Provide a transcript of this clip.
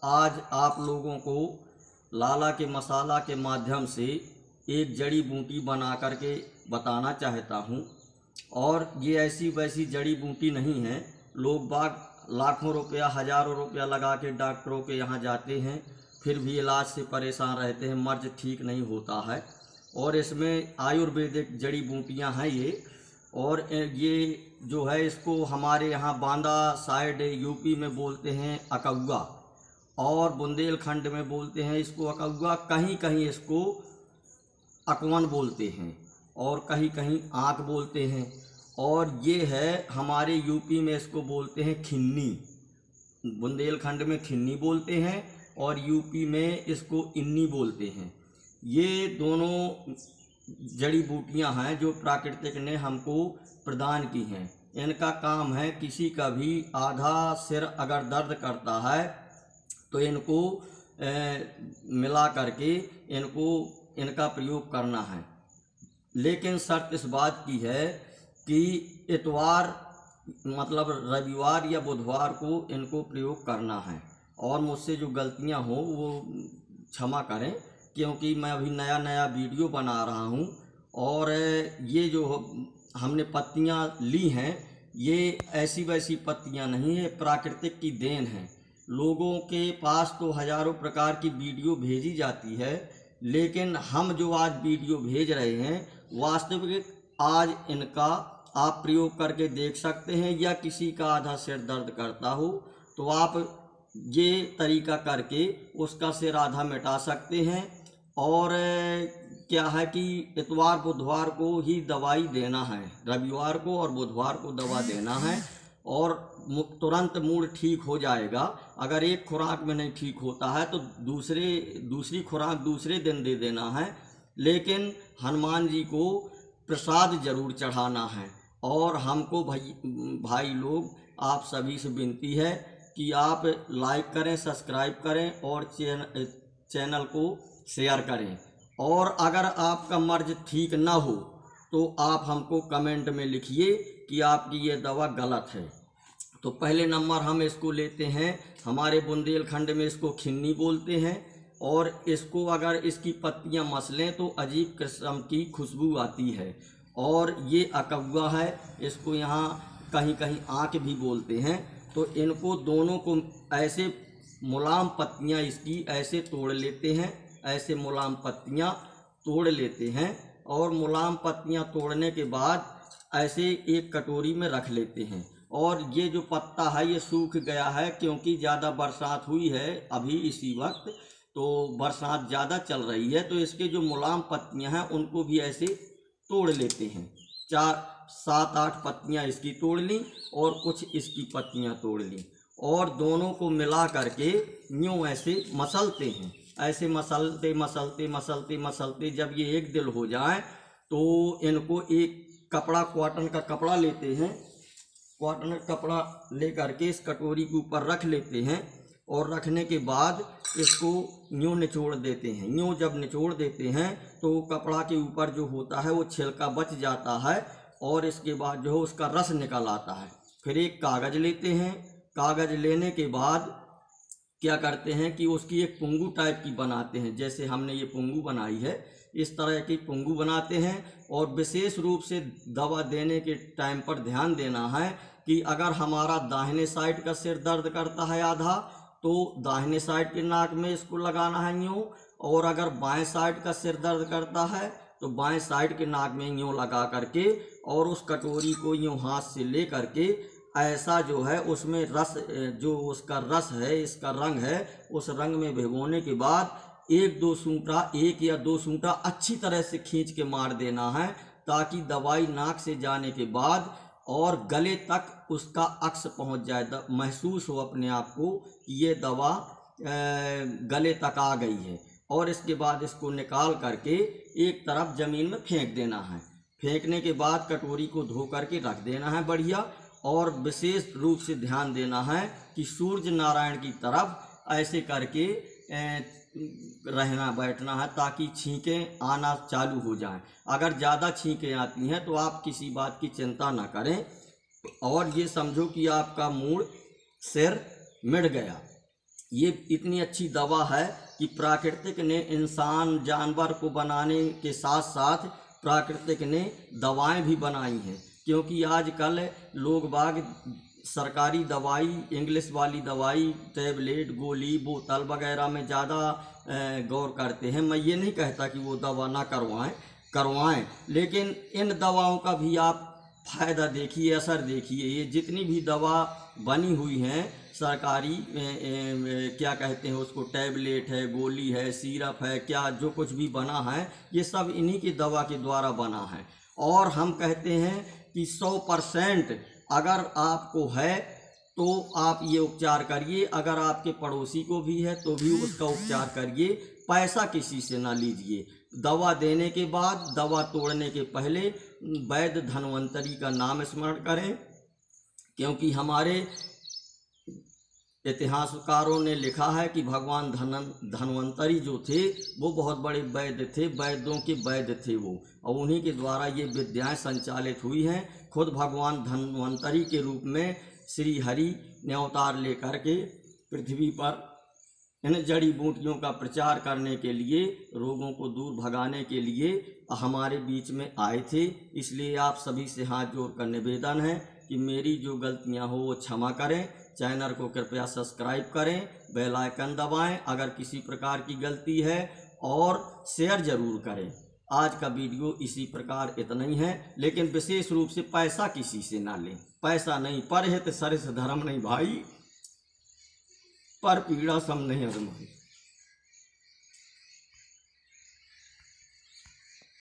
आज आप लोगों को लाला के मसाला के माध्यम से एक जड़ी बूटी बना करके बताना चाहता हूँ। और ये ऐसी वैसी जड़ी बूटी नहीं है। लोग बाग लाखों रुपया हज़ारों रुपया लगा के डॉक्टरों के यहाँ जाते हैं, फिर भी इलाज से परेशान रहते हैं, मर्ज ठीक नहीं होता है। और इसमें आयुर्वेदिक जड़ी बूटियाँ हैं ये। और ये जो है इसको हमारे यहाँ बांदा साइड यूपी में बोलते हैं अकौआ, और बुंदेलखंड में बोलते हैं इसको अकौआ, कहीं कहीं इसको अकवन बोलते हैं, और कहीं कहीं आँख बोलते हैं। और ये है हमारे यूपी में इसको बोलते हैं खिन्नी। बुंदेलखंड में खिन्नी बोलते हैं और यूपी में इसको इन्नी बोलते हैं। ये दोनों जड़ी बूटियां हैं जो प्राकृतिक ने हमको प्रदान की हैं। इनका काम है, किसी का भी आधा सिर अगर दर्द करता है तो इनको मिला करके इनका प्रयोग करना है। लेकिन शर्त इस बात की है कि इतवार मतलब रविवार या बुधवार को इनको प्रयोग करना है। और मुझसे जो गलतियां हो वो क्षमा करें, क्योंकि मैं अभी नया नया वीडियो बना रहा हूं। और ये जो हमने पत्तियां ली हैं, ये ऐसी वैसी पत्तियां नहीं है, प्राकृतिक की देन है। लोगों के पास तो हज़ारों प्रकार की वीडियो भेजी जाती है, लेकिन हम जो आज वीडियो भेज रहे हैं वास्तविक आज इनका आप प्रयोग करके देख सकते हैं। या किसी का आधा सिर दर्द करता हो तो आप ये तरीका करके उसका सिर आधा मिटा सकते हैं। और क्या है कि इतवार बुधवार को ही दवाई देना है, रविवार को और बुधवार को दवा देना है, और तुरंत मूड ठीक हो जाएगा। अगर एक खुराक में नहीं ठीक होता है तो दूसरी खुराक दूसरे दिन दे देना है। लेकिन हनुमान जी को प्रसाद जरूर चढ़ाना है। और हमको भाई लोग आप सभी से विनती है कि आप लाइक करें, सब्सक्राइब करें और चैनल को शेयर करें। और अगर आपका मर्ज ठीक ना हो तो आप हमको कमेंट में लिखिए कि आपकी ये दवा गलत है। तो पहले नंबर हम इसको लेते हैं, हमारे बुंदेलखंड में इसको खिन्नी बोलते हैं। और इसको अगर इसकी पत्तियां मसलें तो अजीब किस्म की खुशबू आती है। और ये अकौआ है, इसको यहाँ कहीं कहीं आँख भी बोलते हैं। तो इनको दोनों को ऐसे मुलायम पत्तियां इसकी ऐसे तोड़ लेते हैं, ऐसे मुलायम पत्तियां तोड़ लेते हैं। और मुलायम पत्तियां तोड़ने के बाद ऐसे एक कटोरी में रख लेते हैं। और ये जो पत्ता है ये सूख गया है, क्योंकि ज़्यादा बरसात हुई है अभी इसी वक्त, तो बरसात ज़्यादा चल रही है। तो इसके जो मुलायम पत्तियां हैं उनको भी ऐसे तोड़ लेते हैं। 4-7-8 पत्तियां इसकी तोड़ ली और कुछ इसकी पत्तियां तोड़ ली, और दोनों को मिला करके यूँ ऐसे मसलते हैं। ऐसे मसलते मसलते मसलते मसलते जब ये एक दिल हो जाए तो इनको एक कपड़ा, कॉटन का कपड़ा लेते हैं। कॉटन का कपड़ा ले करके इस कटोरी के ऊपर रख लेते हैं। और रखने के बाद इसको यूँ निचोड़ देते हैं। यूँ जब निचोड़ देते हैं तो कपड़ा के ऊपर जो होता है वो छिलका बच जाता है, और इसके बाद जो है उसका रस निकल आता है। फिर एक कागज़ लेते हैं। कागज़ लेने के बाद क्या करते हैं कि उसकी एक पुंगू टाइप की बनाते हैं। जैसे हमने ये पुंगू बनाई है, इस तरह की पुंगू बनाते हैं। और विशेष रूप से दवा देने के टाइम पर ध्यान देना है कि अगर हमारा दाहिने साइड का सिर दर्द करता है आधा, तो दाहिने साइड के नाक में इसको लगाना है यूँ। और अगर बाएं साइड का सिर दर्द करता है तो बाएं साइड के नाक में यूँ लगा करके, और उस कटोरी को यूँ हाथ से ले करके ऐसा जो है उसमें रस, जो उसका रस है, इसका रंग है, उस रंग में भिगोने के बाद एक या दो सूंटा अच्छी तरह से खींच के मार देना है, ताकि दवाई नाक से जाने के बाद और गले तक उसका अक्स पहुंच जाए, महसूस हो अपने आप को कि ये दवा गले तक आ गई है। और इसके बाद इसको निकाल करके एक तरफ ज़मीन में फेंक देना है। फेंकने के बाद कटोरी को धो करके रख देना है बढ़िया। और विशेष रूप से ध्यान देना है कि सूर्य नारायण की तरफ ऐसे करके रहना बैठना है, ताकि छींकें आना चालू हो जाएं। अगर ज़्यादा छींकें आती हैं तो आप किसी बात की चिंता ना करें, और ये समझो कि आपका मूड सिर मिट गया। ये इतनी अच्छी दवा है कि प्राकृतिक ने इंसान जानवर को बनाने के साथ साथ प्राकृतिक ने दवाएं भी बनाई हैं। क्योंकि आजकल लोग बाग सरकारी दवाई, इंग्लिश वाली दवाई, टैबलेट, गोली, बोतल वगैरह में ज़्यादा गौर करते हैं। मैं ये नहीं कहता कि वो दवा ना करवाएं, लेकिन इन दवाओं का भी आप फ़ायदा देखिए, असर देखिए। ये जितनी भी दवा बनी हुई हैं सरकारी क्या कहते हैं उसको, टैबलेट है, गोली है, सिरप है, क्या जो कुछ भी बना है ये सब इन्हीं की दवा के द्वारा बना है। और हम कहते हैं कि 100% अगर आपको है तो आप ये उपचार करिए, अगर आपके पड़ोसी को भी है तो भी उसका उपचार करिए। पैसा किसी से ना लीजिए। दवा देने के बाद, दवा तोड़ने के पहले वैद्य धन्वंतरी का नाम स्मरण करें। क्योंकि हमारे इतिहासकारों ने लिखा है कि भगवान धन्वंतरी जो थे वो बहुत बड़े वैद्य थे, वैद्यों के वैद्य थे वो, और उन्हीं के द्वारा ये विद्याएं संचालित हुई हैं। खुद भगवान धन्वंतरी के रूप में श्री हरि ने अवतार लेकर के पृथ्वी पर इन जड़ी बूटियों का प्रचार करने के लिए, रोगों को दूर भगाने के लिए हमारे बीच में आए थे। इसलिए आप सभी से हाथ जोड़कर निवेदन है कि मेरी जो गलतियां हो वो क्षमा करें। चैनल को कृपया सब्सक्राइब करें, बेल आइकन दबाएं अगर किसी प्रकार की गलती है, और शेयर ज़रूर करें। आज का वीडियो इसी प्रकार इतना ही है, लेकिन विशेष रूप से पैसा किसी से ना लें। पैसा नहीं, परहित सरिस धर्म नहीं भाई, पर पीड़ा सम नहीं अजमाई।